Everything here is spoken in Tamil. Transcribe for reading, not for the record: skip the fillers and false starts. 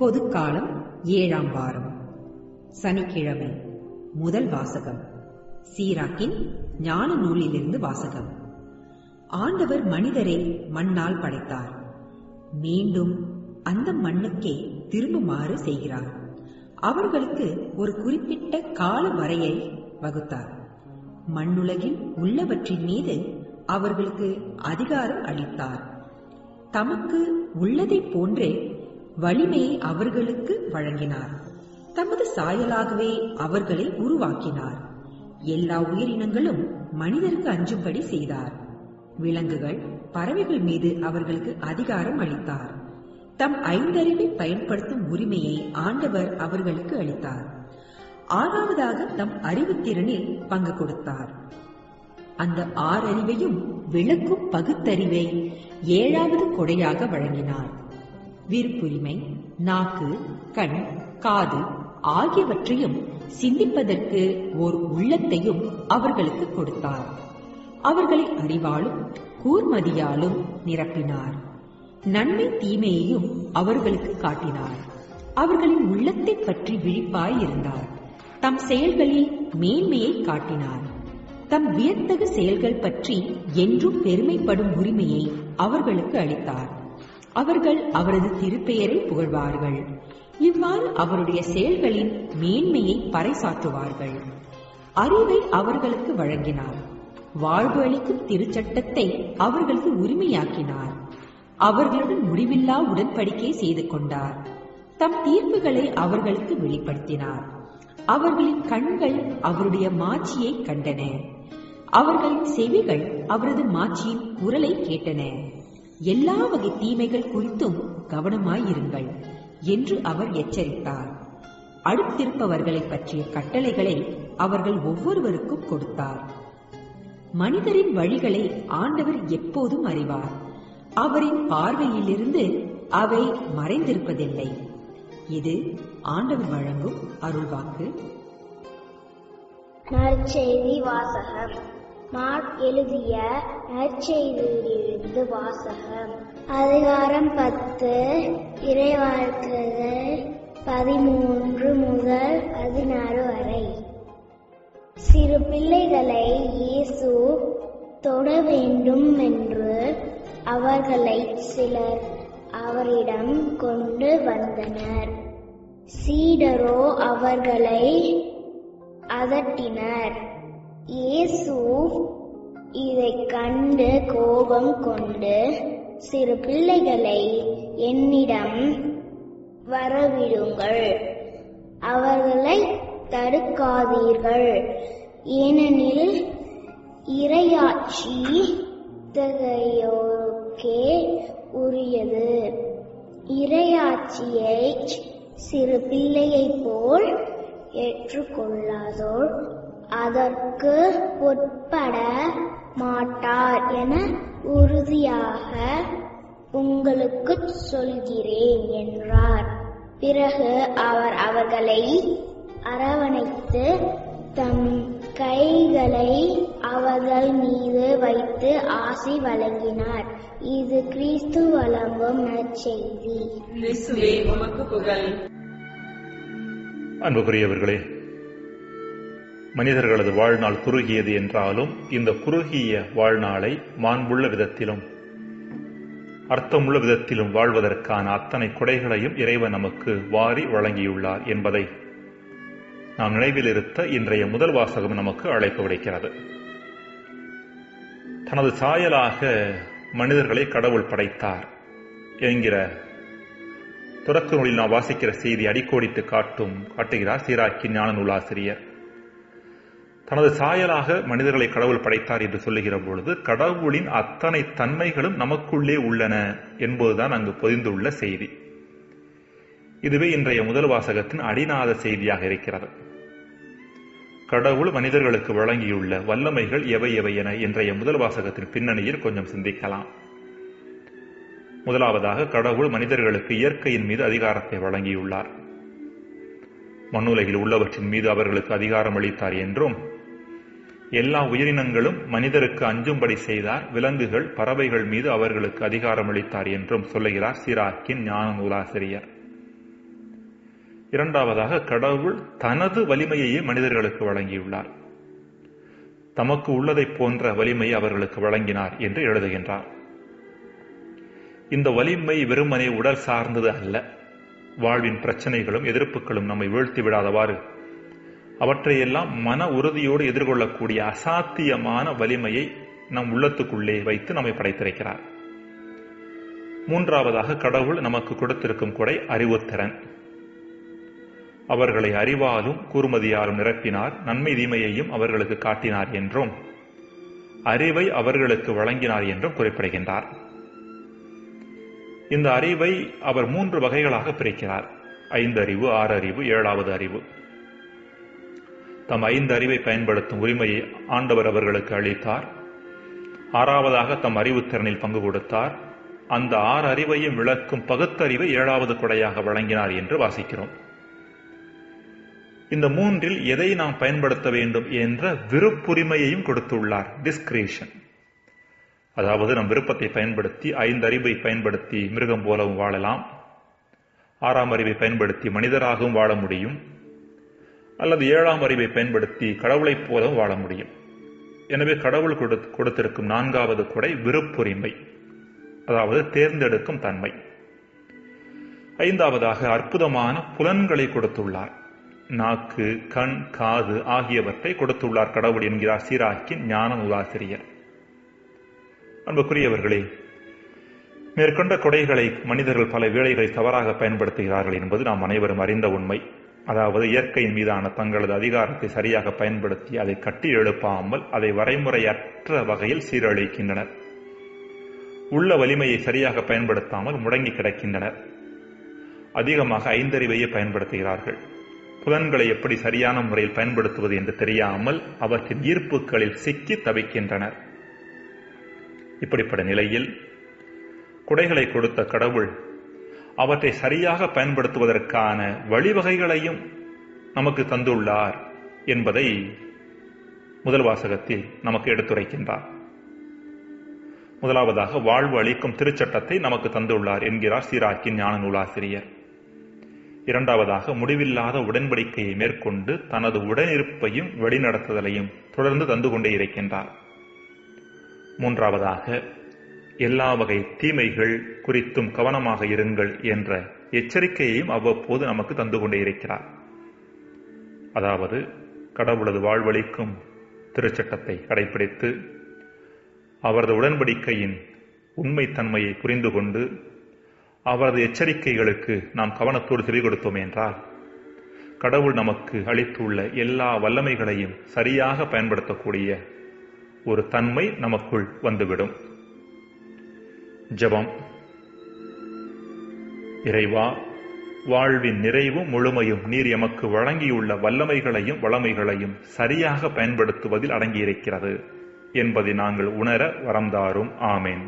பொதுக்காலம் 7ஆம் வாரம், சனிக்கிழமை. முதல் வாசகம் சீராக்கின் ஞான நூலிலிருந்து வாசகம். ஆண்டவர் மனிதரை மண்ணால் படைத்தார். மீண்டும் அந்த மண்ணுக்கே திரும்புமாறு செய்கிறார். அவர்களுக்கு ஒரு குறிப்பிட்ட கால வரையை வகுத்தார். மண்ணுலகில் உள்ளவற்றின் மீது அவர்களுக்கு அதிகாரம் அளித்தார். தமக்கு உள்ளதை போன்றே வலிமையை அவர்களுக்கு வழங்கினார். தமது சாயலாகவே அவர்களை உருவாக்கினார். எல்லா உயிரினங்களும் மனிதருக்கு அஞ்சும்படி செய்தார். விலங்குகள், பறவைகள் மீது அவர்களுக்கு அதிகாரம் அளித்தார். தம் ஐந்தறிவை பயன்படுத்தும் உரிமையை ஆண்டவர் அவர்களுக்கு அளித்தார். 6ஆவதாக தம் அறிவுத்திறனில் பங்கு கொடுத்தார். அந்த 6 அறிவையும் விளக்கும் பகுத்தறிவை 7ஆவது கொடையாக வழங்கினார். விருப்புரிமை, நாக்கு, கண், காது ஆகியவற்றையும் சிந்திப்பதற்கு ஓர் உள்ளத்தையும் அவர்களுக்கு கொடுத்தார். அவர்களை அறிவாலும் கூர்மதியாலும் நிரப்பினார். நன்மை தீமையையும் அவர்களுக்கு காட்டினார். அவர்களின் உள்ளத்தை பற்றி விழிப்பாய் இருந்தார். தம் செயல்களில் மேன்மையை காட்டினார். தம் வியத்தகு செயல்கள் பற்றி என்றும் பெருமைப்படும் உரிமையை அவர்களுக்கு அளித்தார். அவர்கள் அவரது திருப்பெயரை புகழ்வார்கள். இவ்வாறு அவருடைய செயல்களின் மேன்மையை பறைசாற்றுவார்கள். அறிவை அவர்களுக்கு வழங்கினார். வாழ்வு அளிக்கும் திருச்சட்டத்தை அவர்களுக்கு உரிமையாக்கினார். அவர்களுடன் முடிவில்லா உடன்படிக்கை செய்து கொண்டார். தம் தீர்ப்புகளை அவர்களுக்கு வெளிப்படுத்தினார். அவர்களின் கண்கள் அவருடைய மாட்சியை கண்டன. அவர்களின் செவிகள் அவரது மாட்சியின் குரலை கேட்டன. எல்லா வகை தீமைகள் குறித்தும் கவனமாயிருங்கள் என்று அவர் எச்சரித்தார். அடுத்திருப்பவர்களை பற்றிய கட்டளைகளை அவர்கள் ஒவ்வொருவருக்கும் கொடுத்தார். மனிதரின் வழிகளை ஆண்டவர் எப்போதும் அறிவார். அவரின் பார்வையிலிருந்து அவை மறைந்திருப்பதில்லை. இது ஆண்டவர் வழங்கும் அருள்வாக்கு. நற்செய்தி வாசகம். மார்க் எழுதிய நற்செய்தியிலிருந்து வாசகம். அதிகாரம் 10, இறைவார்த்தைகள் 13 முதல் 16 வரை. சிறு பிள்ளைகளை இயேசு தொட வேண்டும் என்று அவர்களை சிலர் அவரிடம் கொண்டு வந்தனர். சீடரோ அவர்களை அதட்டினர். இயேசு இதைக் கண்டு கோபம் கொண்டு, சிறு பிள்ளைகளை என்னிடம் வரவிடுங்கள், அவர்களை தடுக்காதீர்கள், ஏனெனில் இறையாட்சி இத்தகையோருக்கே உரியது. இறையாட்சியை சிறு பிள்ளையைப் போல் ஏற்றுக்கொள்ளாதோர் அதற்கு உட்பட மாட்டார் என உறுதியாக உங்களுக்கு சொல்கிறேன் என்றார். பிறகு அவர் அவர்களை அரவணைத்து தம் கைகளை அவர்கள் மீது வைத்து ஆசி வழங்கினார். இது கிறிஸ்து வழங்கும் நற்செய்தி. அன்புக்குரியவர்களே, மனிதர்களது வாழ்நாள் குறுகியது என்றாலும் இந்த குறுகிய வாழ்நாளை மாண்புள்ள விதத்திலும் அர்த்தமுள்ள விதத்திலும் வாழ்வதற்கான அத்தனை கொடைகளையும் இறைவன் நமக்கு வாரி வழங்கியுள்ளார் என்பதை நாம் நினைவில் இருத்த இன்றைய முதல் வாசகம் நமக்கு அழைப்பு விடுக்கிறது. தனது சாயலாக மனிதர்களை கடவுள் படைத்தார் என்கிற தொடக்க நூலில் நாம் வாசிக்கிற செய்தி அடிக்கோடிட்டு காட்டுகிறார் சீராக்கின் ஞான நூலாசிரியர். தனது சாயலாக மனிதர்களை கடவுள் படைத்தார் என்று சொல்லுகிற பொழுது கடவுளின் அத்தனை தன்மைகளும் நமக்குள்ளே உள்ளன என்பதுதான் அங்கு பொதிந்துள்ள செய்தி. இதுவே இன்றைய முதல் வாசகத்தின் அடிநாத செய்தியாக இருக்கிறது. கடவுள் மனிதர்களுக்கு வழங்கியுள்ள வல்லமைகள் எவை எவை என இன்றைய முதல் வாசகத்தின் பின்னணியில் கொஞ்சம் சிந்திக்கலாம். முதலாவதாக, கடவுள் மனிதர்களுக்கு இயற்கையின் மீது அதிகாரத்தை வழங்கியுள்ளார். மண்ணுலகில் உள்ளவற்றின் மீது அவர்களுக்கு அதிகாரம் அளித்தார் என்றும், எல்லா உயிரினங்களும் மனிதருக்கு அஞ்சும்படி செய்தார், விலங்குகள் பறவைகள் மீது அவர்களுக்கு அதிகாரம் அளித்தார் என்றும் சொல்லுகிறார் சீராக்கின் ஞான நூலாசிரியர். இரண்டாவதாக, கடவுள் தனது வலிமையையே மனிதர்களுக்கு வழங்கியுள்ளார். தமக்கு உள்ளதை போன்ற வலிமையை அவர்களுக்கு வழங்கினார் என்று எழுதுகின்றார். இந்த வலிமை வெறுமனே உடல் சார்ந்தது அல்ல. வாழ்வின் பிரச்சனைகளும் எதிர்ப்புகளும் நம்மை வீழ்த்தி விடாதவாறு அவற்றையெல்லாம் மன உறுதியோடு எதிர்கொள்ளக்கூடிய அசாத்தியமான வலிமையை நம் உள்ளத்துக்குள்ளே வைத்து நம்மை படைத்திருக்கிறார். மூன்றாவதாக, கடவுள் நமக்கு கொடுத்திருக்கும் கொடை அறிவுத்திறன். அவர்களை அறிவாலும் கூர்மதியாலும் நிரப்பினார், நன்மை தீமையையும் அவர்களுக்கு காட்டினார் என்றும், அறிவை அவர்களுக்கு வழங்கினார் என்றும் குறிப்பிடுகின்றார். இந்த அறிவை அவர் 3 வகைகளாக பிரிக்கிறார். 5 அறிவு, 6 அறிவு, 7வது அறிவு. தம் 5 அறிவை பயன்படுத்தும் உரிமையை ஆண்டவர் அவர்களுக்கு அளித்தார். 6வதாக தம் அறிவுத்திறனில் பங்கு கொடுத்தார். அந்த 6 அறிவையும் விளக்கும் பகுத்தறிவை 7வது கொடையாக வழங்கினார் என்று வாசிக்கிறோம். இந்த 3இல் எதை நாம் பயன்படுத்த வேண்டும் என்ற விருப்புரிமையையும் கொடுத்துள்ளார், டிஸ்கிரேஷன். அதாவது நம் விருப்பத்தை பயன்படுத்தி 5 அறிவை பயன்படுத்தி மிருகம் போலவும் வாழலாம், 6ஆம் அறிவை பயன்படுத்தி மனிதராகவும் வாழ முடியும், அல்லது 7ஆம் அறிவை பயன்படுத்தி கடவுளைப் போலவும் வாழ முடியும். எனவே கடவுள் கொடுத்திருக்கும் 4வது கொடை விருப்புரிமை, அதாவது தேர்ந்தெடுக்கும் தன்மை. 5வதாக அற்புதமான புலன்களை கொடுத்துள்ளார். நாக்கு, கண், காது ஆகியவற்றை கொடுத்துள்ளார் கடவுள் என்கிறார் சீராக்கின் ஞான நூலாசிரியர். அன்புக்குரியவர்களே, மேற்கொண்ட கொடைகளை மனிதர்கள் பல வேளைகளில் தவறாக பயன்படுத்துகிறார்கள் என்பது நாம் அனைவரும் அறிந்த உண்மை. அதாவது இயற்கையின் மீதான தங்களது அதிகாரத்தை சரியாக பயன்படுத்தி அதை கட்டி எழுப்பாமல் அதை வரைமுறையற்ற வகையில் சீரழிக்கின்றனர். உள்ள வலிமையை சரியாக பயன்படுத்தாமல் முடங்கி கிடக்கின்றனர். அதிகமாக 5 அறிவையே பயன்படுத்துகிறார்கள். புலன்களை எப்படி சரியான முறையில் பயன்படுத்துவது என்று தெரியாமல் அவற்றின் ஈர்ப்புகளில் சிக்கி தவிக்கின்றனர். இப்படிப்பட்ட நிலையில் கொடைகளை கொடுத்த கடவுள் அவற்றை சரியாக பயன்படுத்துவதற்கான வழிவகைகளையும் நமக்கு தந்துள்ளார் என்பதை முதல் வாசகத்தில் நமக்கு எடுத்துரைக்கின்றார். முதலாவதாக, வாழ்வு அளிக்கும் திருச்சட்டத்தை நமக்கு தந்துள்ளார் என்கிறார் சீராக்கின் ஞான நூலாசிரியர். இரண்டாவதாக, முடிவில்லாத உடன்படிக்கையை மேற்கொண்டு தனது உடனிருப்பையும் வழிநடத்துதலையும் தொடர்ந்து தந்து கொண்டே இருக்கின்றார். மூன்றாவதாக, எல்லா வகை தீமைகள் குறித்தும் கவனமாக இருங்கள் என்ற எச்சரிக்கையையும் அவ்வப்போது நமக்கு தந்து கொண்டே இருக்கிறார். அதாவது கடவுளது வாழ்வளிக்கும் திருச்சட்டத்தை கடைபிடித்து அவரது உடன்படிக்கையின் உண்மைத்தன்மையை புரிந்து கொண்டு அவரது எச்சரிக்கைகளுக்கு நாம் கவனத்தோடு செவி கொடுத்தோம் என்றால் கடவுள் நமக்கு அளித்துள்ள எல்லா வல்லமைகளையும் சரியாக பயன்படுத்தக்கூடிய ஒரு தன்மை நமக்குள் வந்துவிடும். ஜெபம். இறைவா, வாழ்வின் நிறைவும் முழுமையும் நீர் எமக்கு வழங்கியுள்ள வல்லமைகளையும் வளமைகளையும் சரியாக பயன்படுத்துவதில் அடங்கியிருக்கிறது என்பதை நாங்கள் உணர வரம்தாரும். ஆமேன்.